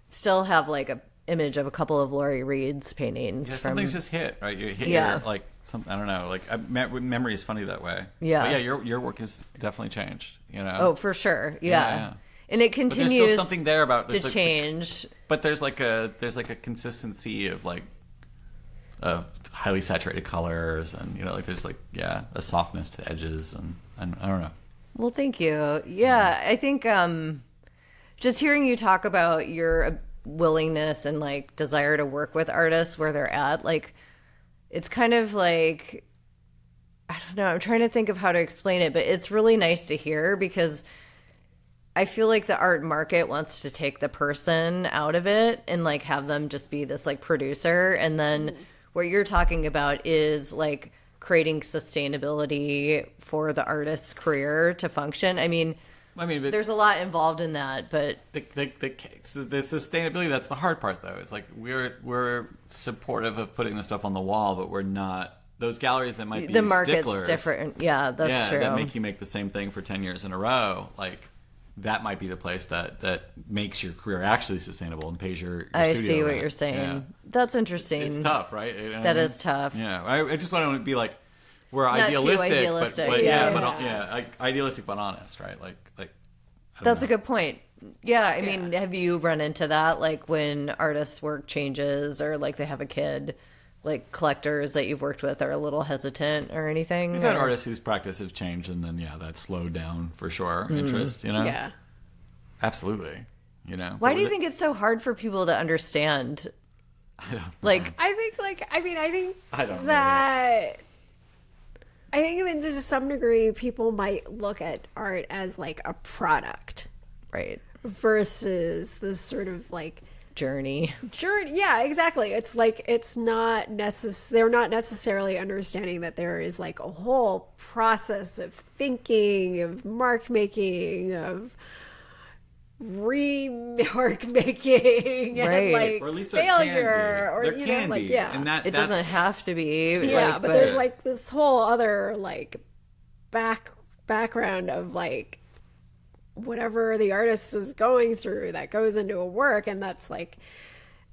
still have like a image of a couple of Laurie Reed's paintings. Yeah, from something's just hit, right? You hit Yeah. your, like, I don't know. Like, memory is funny that way. Yeah. But yeah, your work has definitely changed, you know? Oh, for sure. Yeah. Yeah. And it But continues there's still something there about to change. But there's like a consistency of like highly saturated colors, and like there's like a softness to edges, and I don't know. Well, thank you. Yeah, I think just hearing you talk about your willingness and like desire to work with artists where they're at, like it's kind of like, I don't know, I'm trying to think of how to explain it, but it's really nice to hear because I feel like the art market wants to take the person out of it and like have them just be this like producer, and then what you're talking about is like creating sustainability for the artist's career to function. I mean, but there's a lot involved in that, but the sustainability, that's the hard part though. It's like we're supportive of putting the stuff on the wall, but we're not those galleries that might be the market's sticklers, different. Yeah, that's true. that make you make the same thing for 10 years in a row. Like that might be the place that makes your career actually sustainable and pays your I studio see what rent. you're saying. Yeah. That's interesting. It's tough, right? You know what That I mean? is tough. Yeah, I just want to be like we're Not too idealistic, idealistic, but yeah. like idealistic but honest, right? Like I don't That's know. a good point. Yeah, I mean, have you run into that, like when artists' work changes or like they have a kid, like collectors that you've worked with are a little hesitant or anything? We've had artists whose practice has changed, and then that slowed down for sure. Interest, Yeah. absolutely. Why do you think it's so hard for people to understand? I don't Like, I think I don't know. that I think that to some degree people might look at art as like a product right, versus this sort of like journey. journey. Yeah, exactly. It's like it's not they're not necessarily understanding that there is like a whole process of thinking, of mark making, of remark making, Right. and like Or at least there failure, can be. or There can like be. yeah. And It doesn't have to be. Yeah, like, but there's like this whole other like background of like whatever the artist is going through that goes into a work, and that's like,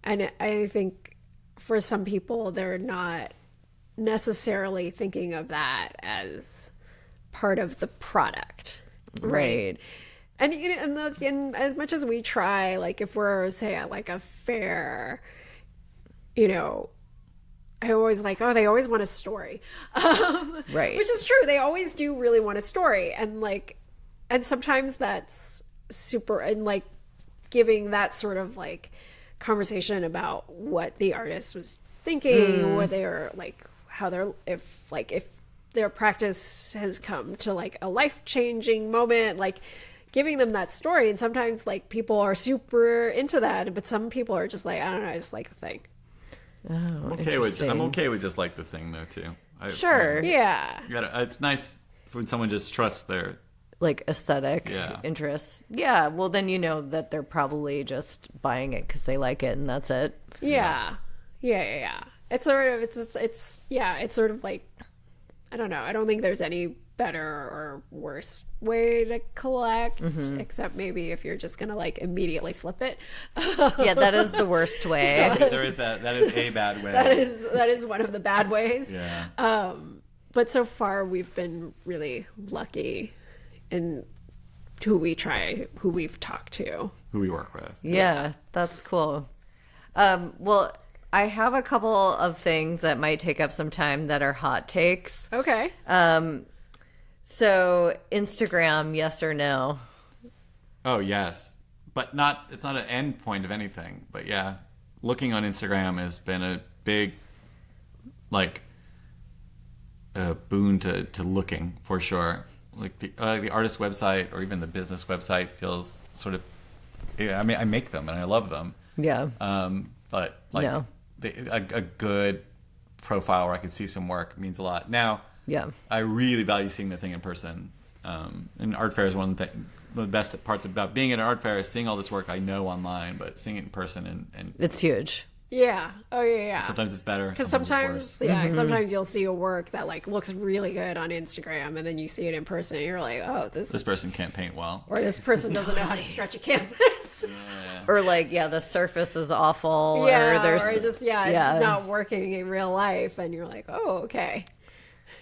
and I think for some people they're not necessarily thinking of that as part of the product, right. and and as much as we try, like if we're say at like a fair, I always like, oh, they always want a story. Right. Which is true. They always do really want a story. And like, and sometimes that's super, and like giving that sort of like conversation about what the artist was thinking, what they're like, how they're, if their practice has come to like a life-changing moment, like giving them that story. And sometimes like people are super into that, but some people are just like, I don't know, I just like the thing. Oh, I'm okay with just like the thing though too. Sure. Yeah. It's nice when someone just trusts their Like aesthetic Yeah. interests. Yeah. Well, then you know that they're probably just buying it because they like it and that's it. Yeah. It's sort of it's sort of like, I don't know. I don't think there's any better or worse way to collect, except maybe if you're just gonna like immediately flip it. Yeah, that is the worst way. there is that is a bad way. that is one of the bad ways. Yeah. But so far we've been really lucky in who we've talked to. Who we work with. Yeah, that's cool. Well, I have a couple of things that might take up some time that are hot takes. Okay. So Instagram, yes or no? Oh yes, but it's not an end point of anything. But yeah, looking on Instagram has been a big, like, a boon to looking for sure. Like the artist website or even the business website feels sort of. I mean, I make them and I love them. Yeah. But like No. a good profile where I can see some work means a lot. Now, Yeah. I really value seeing the thing in person. And art fair is one of the best parts about being at an art fair is seeing all this work I know online, but seeing it in person and It's huge. Yeah. Oh, yeah. sometimes it's better. Because Sometimes sometimes, it's worse. sometimes you'll see a work that like looks really good on Instagram, and then you see it in person, and you're like, oh, This person can't paint well. or this person doesn't know how to stretch a canvas. Yeah. Or like, the surface is awful. Yeah, or there's or just it's just not working in real life, and you're like, oh, okay.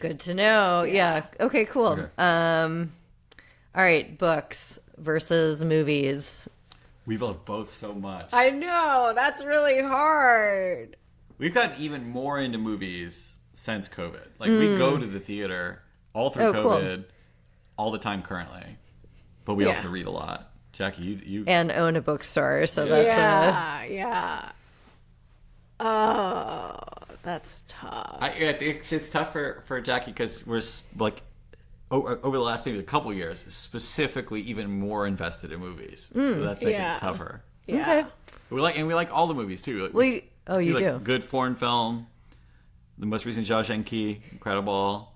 good to know. Yeah. Okay, cool. Okay. All right, books versus movies. We love both so much. I know that's really hard. We've gotten even more into movies since COVID. Like, we go to the theater all through Oh, cool. COVID, all the time currently. But we also read a lot. Jackie, you And own a bookstore, so that's Yeah. Oh, that's tough. it's tough for Jackie because we're like over the last maybe a couple of years, specifically even more invested in movies. So that's making it tougher. Yeah. Okay. We like all the movies too. Like, you like do. Good foreign film. The most recent Zhao Zhenke, Incredible.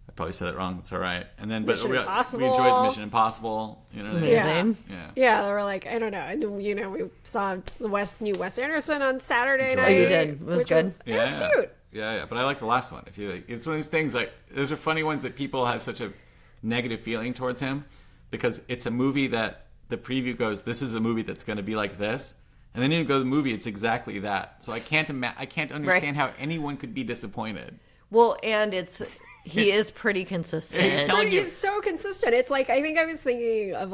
I probably said it wrong. It's all right. And then, but Mission we Impossible. enjoyed Mission Impossible. You know what I mean? amazing. Yeah. Yeah, they were like, I don't know. And, you know, we saw the new Wes Anderson on Saturday night. Oh, you did. It was which good. It was cute. Yeah. But I like the last one. If you like, it's one of those things like those are funny ones that people have such a negative feeling towards him because it's a movie that the preview goes, this is a movie that's going to be like this. And then you go to the movie, it's exactly that. So I can't understand how anyone could be disappointed. Well, and he is pretty consistent. He's telling you- He's so consistent. It's like I think I was thinking of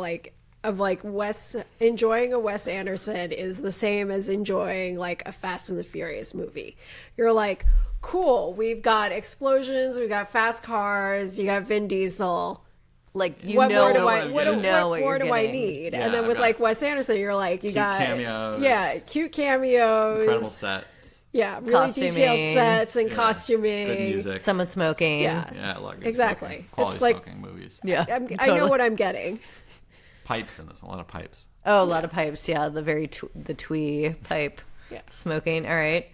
Wes enjoying a Wes Anderson is the same as enjoying like a Fast and the Furious movie. You're like, cool, we've got explosions, we've got fast cars, you got Vin Diesel. Like, What more do what I getting. need? Yeah, and then with I've like got Wes Anderson, you're like, you cute got cameos. cute cameos, Incredible sets. yeah, really Costuming. detailed sets and Yeah. costuming. Good music. Someone smoking. Yeah. Yeah, a lot of good Exactly. smoking. Quality It's like- smoking movies. Yeah. I know totally. what I'm getting. Pipes in this, a lot of pipes. Oh, a lot of pipes. Yeah, the twee pipe Yeah. smoking. All right.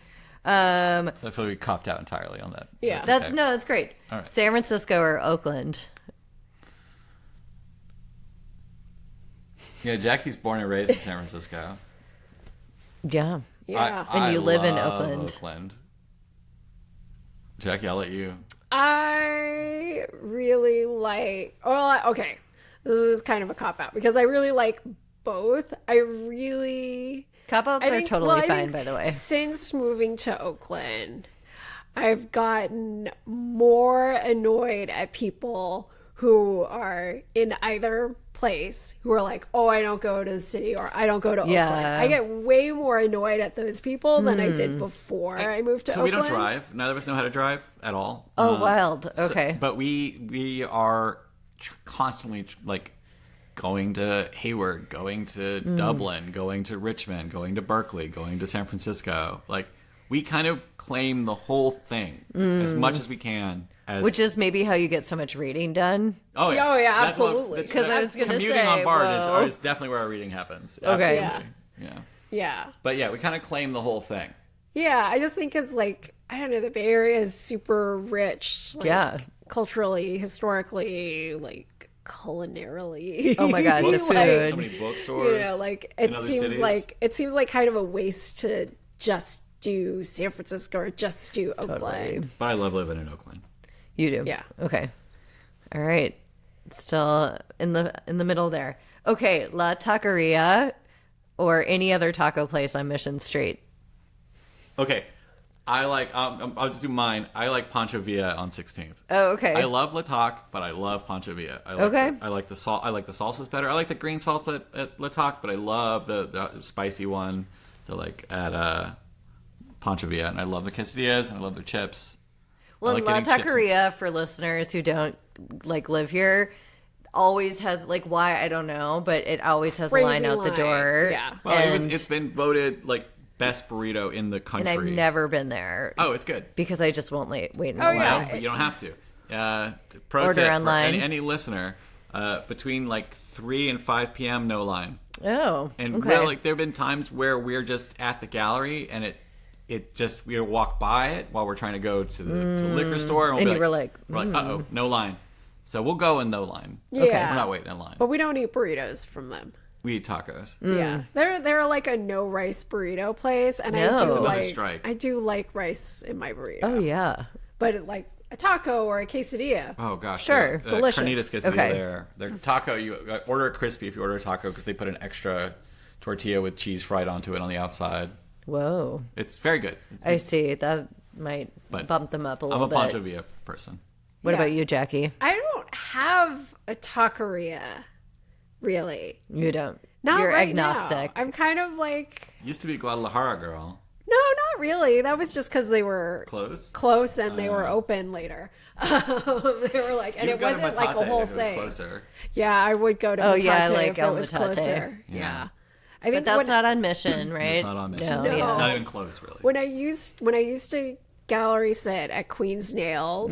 So I feel we copped out entirely on that. Yeah. That's okay. no, that's great. All right. San Francisco or Oakland? Yeah, Jackie's born and raised in San Francisco. Yeah. Yeah. And you live in love Oakland. Jackie, I'll let you. I really like. Well, okay, this is kind of a cop out because I really like both. I really. Cop outs I are think- totally well, I fine, think by the way. Since moving to Oakland, I've gotten more annoyed at people who are in either place who are like, oh, I don't go to the city or I don't go to Yeah. Oakland. I get way more annoyed at those people than I did before I moved to So Oakland. we don't drive. Neither of us know how to drive at all. Oh, wild. so- Okay. but we are constantly like going to Hayward, going to Dublin, going to Richmond, going to Berkeley, going to San Francisco. Like we kind of claim the whole thing as much as we can. Which is maybe how you get so much reading done. Oh, yeah, That's what- absolutely. 'Cause I was gonna commuting say, on BART whoa. is definitely where our reading happens. Okay. Absolutely. Yeah. Yeah. But yeah, we kind of claim the whole thing. Yeah, I just think it's like, I don't know, the Bay Area is super rich. Like, Yeah. culturally, historically, like culinarily. Oh my God, the Books- food. So many bookstores. You know, like in it other seems cities. like kind of a waste to just do San Francisco or just do Oakland. But I love living in Oakland. You do. Yeah. Okay. All right. Still in the middle there. Okay, La Taqueria or any other taco place on Mission Street. Okay, I like. I'll just do mine. I like Pancho Villa on 16th. Oh, okay. I love La Tac, but I love Pancho Villa. I like Okay. I like the salt. I like the salsas better. I like the green salsa at La Tac, but I love the spicy one. They're like at Pancho Villa, and I love the quesadillas and I love their chips. Well, like La getting chips Taqueria, for listeners who don't like live here, always has like why I don't know, but it always has a line Crazy out the line. door. Yeah. Well, and, it's been voted like best burrito in the and country. I've never been there Oh, it's good. because I just won't wait in Oh, a yeah. while. But you don't have to. Pro Order tip online. for any listener, between like 3 and 5 p.m. no line. Oh, And okay. really, like there have been times where we're just at the gallery and it just we walk by it while we're trying to go to the liquor store, and, And you were like, uh-oh, no line. So we'll go in no line. Yeah. Okay, we're not waiting in line. But we don't eat burritos from them. We eat tacos. Yeah, they're like a no rice burrito place, and No. I do It's another like strike. I do like rice in my burrito. Oh yeah. But like a taco or a quesadilla. Oh gosh, Sure. Delicious. Carnitas quesadilla Okay. there. Their taco, you order it crispy if you order a taco because they put an extra tortilla with cheese fried onto it on the outside. Whoa. It's very good. I see. That might But bump them up a I'm little a bit. Pancho Villa person. What Yeah. about you, Jackie? I don't have a taqueria, really. You don't. Not You're right agnostic. now. I'm kind of like, Used to be Guadalajara girl. no, not really. That was just because they were Close. and they were open later. They were like, and You it go to wasn't like a Matate whole if it was thing. closer. Yeah, I would go to Oh, Matate yeah, like if it El was Matate. closer. Yeah. Yeah. I But think that's when, not on Mission, right? It's not on mission. No, No. yeah. Not even close, really. when I used to gallery sit at Queen's Nails,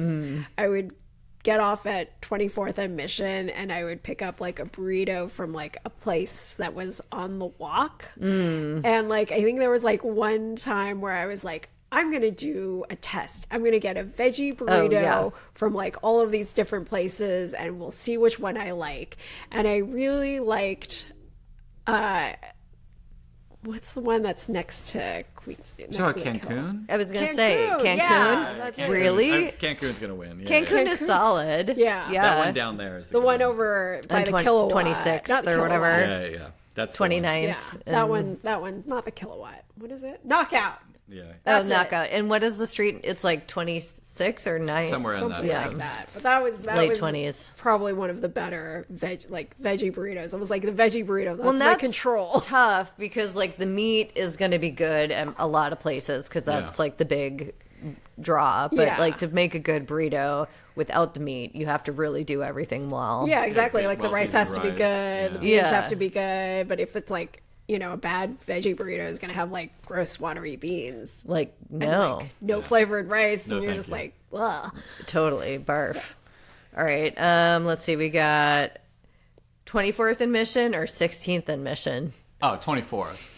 I would get off at 24th and Mission, and I would pick up like a burrito from like a place that was on the walk. And like I think there was like one time where I was like, I'm going to do a test. I'm going to get a veggie burrito yeah. from like all of these different places, and we'll see which one I like. And I really liked what's the one that's next to Queens? Next So to the Cancun? I was going to say, Cancun, Cancun? yeah, that's it. Really? Cancun's going to win. Yeah, Cancun yeah. is solid. Yeah. Yeah. That one down there is The good one over by And the kilowatt, 26th not the or whatever. kilowatt. Yeah. That's the one. 29th. Yeah, that one, not the kilowatt. What is it? Knockout. Yeah. Oh, That's it. knockout. And what is the street? It's like 26 or 9? Somewhere in that. Something Yeah. like that. But that was Late was 20s. probably one of the better veggie burritos. It was like the veggie burrito. That's, Well, my control. tough because like the meat is going to be good at a lot of places because that's Yeah. like the big draw. But Yeah. like to make a good burrito without the meat, you have to really do everything well. Yeah, exactly. good, Like the well rice has to seasoned be rice. good. The beans Yeah. have to be good. But if it's like, a bad veggie burrito is going to have like gross watery beans. Like And, no, like, no flavored rice. No, and you're thank just you. like, ugh. totally barf. All right. Let's see. We got 24th and Mission or 16th and Mission. Oh, 24th.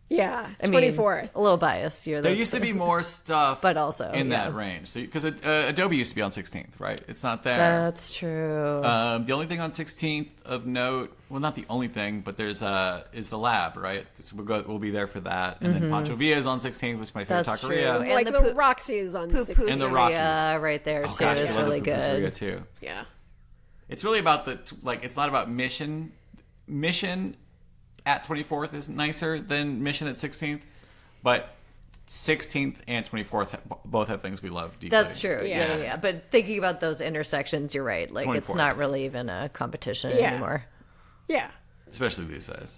Yeah. I mean, 24th. a little biased. You're There used to be more stuff, But also, in yeah. that range. Because Adobe used to be on 16th, right? It's not there. That's true. The only thing on 16th of note, well, not the only thing, but there's is the lab, right? So we'll be there for that, and then Pancho Villa is on 16th, which is my favorite That's taqueria. true. And Like the the poo- Roxy is on Poo 16th. And the Rockies. right there Oh too gosh, is I love really the pizzeria good. too. Yeah. It's really about it's not about mission. Mission at 24th is nicer than mission at 16th, but 16th and 24th both have things we love deeply. That's true. Yeah. Yeah. But thinking about those intersections, you're right. Like it's 24th not is- really even a competition Yeah. anymore. Yeah. Especially these days.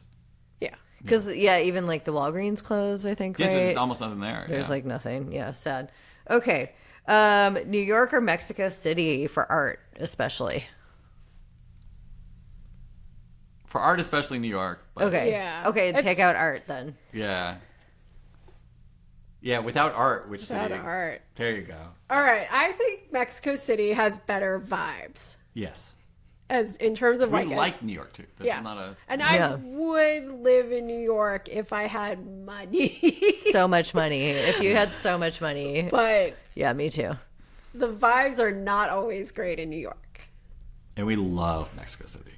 Yeah. Because even like the Walgreens closed, I think. Yes, right? there's almost nothing there. There's yeah. like nothing. Yeah, sad. Okay. New York or Mexico City for art, especially. For art, especially New York. But Okay. Yeah. Okay, It's- take out art then. Yeah. Yeah, without art, which Without city? art. There you go. All right. I think Mexico City has better vibes Yes. as in terms of We like, like New York too. This yeah. is not a. And Yeah. I would live in New York if I had money. So much money. If you had so much money. But Yeah, me too. the vibes are not always great in New York. And we love Mexico City.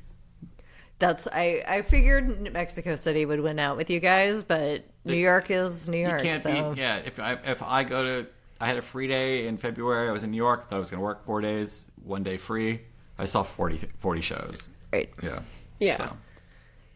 I figured Mexico City would win out with you guys, but New York is New York. You can't so. beat. Yeah, if I go to, I had a free day in February. I was in New York. Thought I was going to work 4 days, 1 day free. I saw 40 shows. Right. Yeah. Yeah. So,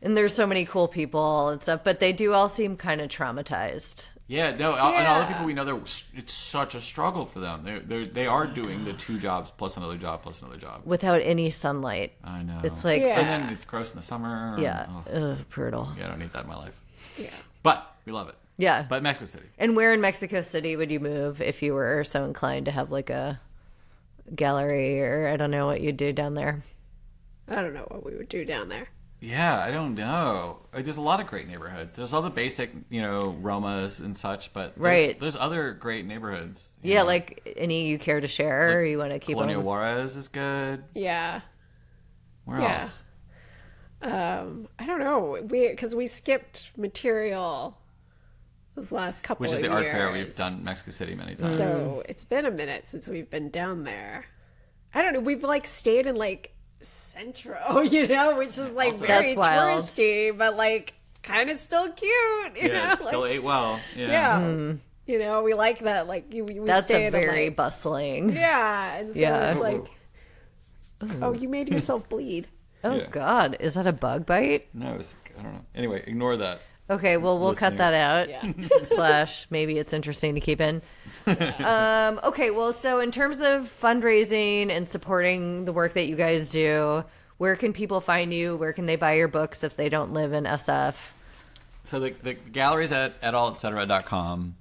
And there's so many cool people and stuff, but they do all seem kind of traumatized. yeah. No. And all the Yeah. people we know, it's such a struggle for them. They are doing the 2 jobs plus another job plus another job. Without any sunlight. I know. It's like, Yeah. And then it's gross in the summer. yeah, Oh, brutal. yeah. I don't need that in my life. Yeah. But we love it. Yeah. But Mexico City. And where in Mexico City would you move if you were so inclined to have like a gallery or I don't know what you'd do down there? I don't know what we would do down there. Yeah, I don't know. There's a lot of great neighborhoods. There's all the basic, Romas and such, but Right. there's other great neighborhoods. you Yeah, know. like any you care to share or you want to keep Colonia on? Juarez is good. Yeah. Where Yeah. else? I don't know. Because we skipped material. this last couple Which is of the art fair years. we've done Mexico City many times. So it's been a minute since we've been down there. I don't know. We've like stayed in like Centro, you know, which is like Also- very That's wild. touristy, but like kind of still cute. You know? Yeah, it still like, ate well. yeah. Hmm. You know, we like that. Like we That's stayed a in, very like, bustling. yeah, and so Yeah. it's like, oh, you made yourself bleed. Oh Yeah. God, is that a bug bite? No, I don't know. Anyway, ignore that. Okay, well we'll cut Listening. that out. Yeah. / maybe it's interesting to keep in. Okay, well, so in terms of fundraising and supporting the work that you guys do, where can people find you? Where can they buy your books if they don't live in SF? So the galleries at etc.com.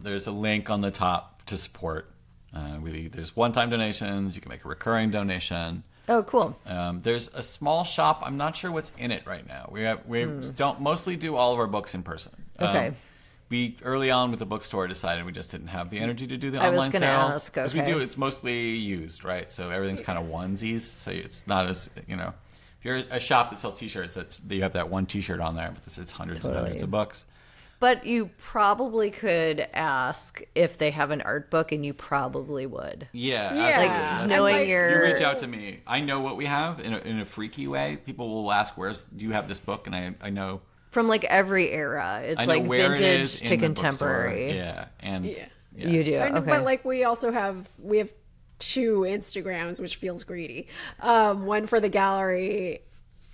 There's a link on the top to support. There's one-time donations. You can make a recurring donation. Oh, cool. There's a small shop. I'm not sure what's in it right now. We don't mostly do all of our books in person. Okay. We early on with the bookstore decided we just didn't have the energy to do the I was online gonna sales ask, because we okay. do. It's mostly used, right? So everything's kind of onesies. So it's not as if you're a shop that sells T-shirts, you have that one T-shirt on there, but it's hundreds and hundreds of books. But you probably could ask if they have an art book, and you probably would. Yeah, Yeah. absolutely. Like, That's- knowing like- your You reach out to me. I know what we have in a freaky way. People will ask, do you have this book? And I know. From like every era. It's I know like where it is vintage to in the bookstore. contemporary. Yeah, and Yeah. You do. And- Okay. But like we have 2 Instagrams, which feels greedy. One for the gallery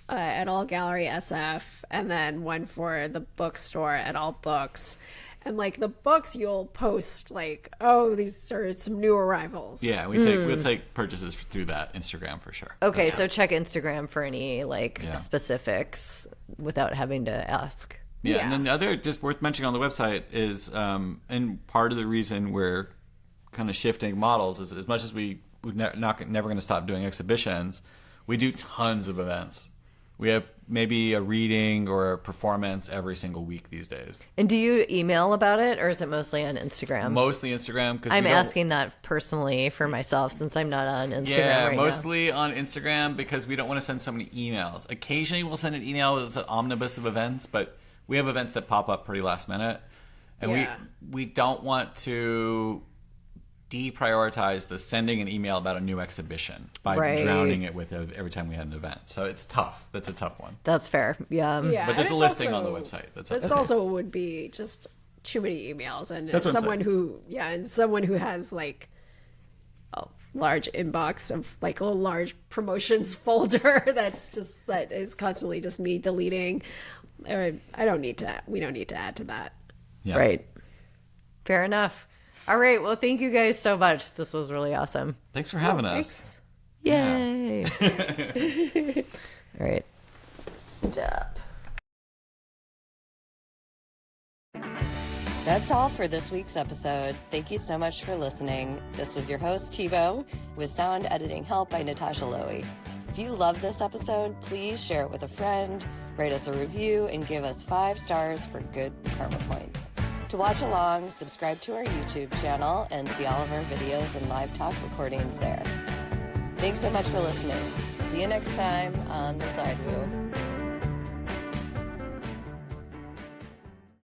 at All Gallery SF, and then one for the bookstore at All Books. And like the books, you'll post like, oh, these are some new arrivals. yeah, we'll take purchases through that Instagram for sure. Okay, That's so check Instagram for any like Yeah. specifics without having to ask. Yeah, Yeah. and then the other just worth mentioning on the website is, and part of the reason we're kind of shifting models is as much as we're never going to stop doing exhibitions, we do tons of events. We have maybe a reading or a performance every single week these days. And do you email about it, or is it mostly on Instagram? Mostly Instagram because I'm asking that personally for myself since I'm not on Instagram right mostly on Instagram because we don't want to send so many emails. Occasionally we'll send an email that's an omnibus of events, but we have events that pop up pretty last minute. And Yeah. we don't want to deprioritize the sending an email about a new exhibition by Right. drowning it with every time we had an event. So it's tough. That's a tough one. now. That's fair. Yeah. Yeah, But there's and a it's listing on the also- website. That's It's okay. also would be just too many emails, and That's what I'm someone saying. someone who has like a large inbox of like a large promotions folder that is constantly just me deleting. We don't need to add to that. Yeah. Right. Fair enough. All right. Well, thank you guys so much. This was really awesome. Thanks for having us. Thanks. Yay. All right. Stop. That's all for this week's episode. Thank you so much for listening. This was your host, Thibault, with sound editing help by Natasha Lowy. If you love this episode, please share it with a friend, rate us a review, and give us 5 stars for good karma points. To watch along, subscribe to our YouTube channel and see all of our videos and live talk recordings there. Thanks so much for listening. See you next time on The Side View.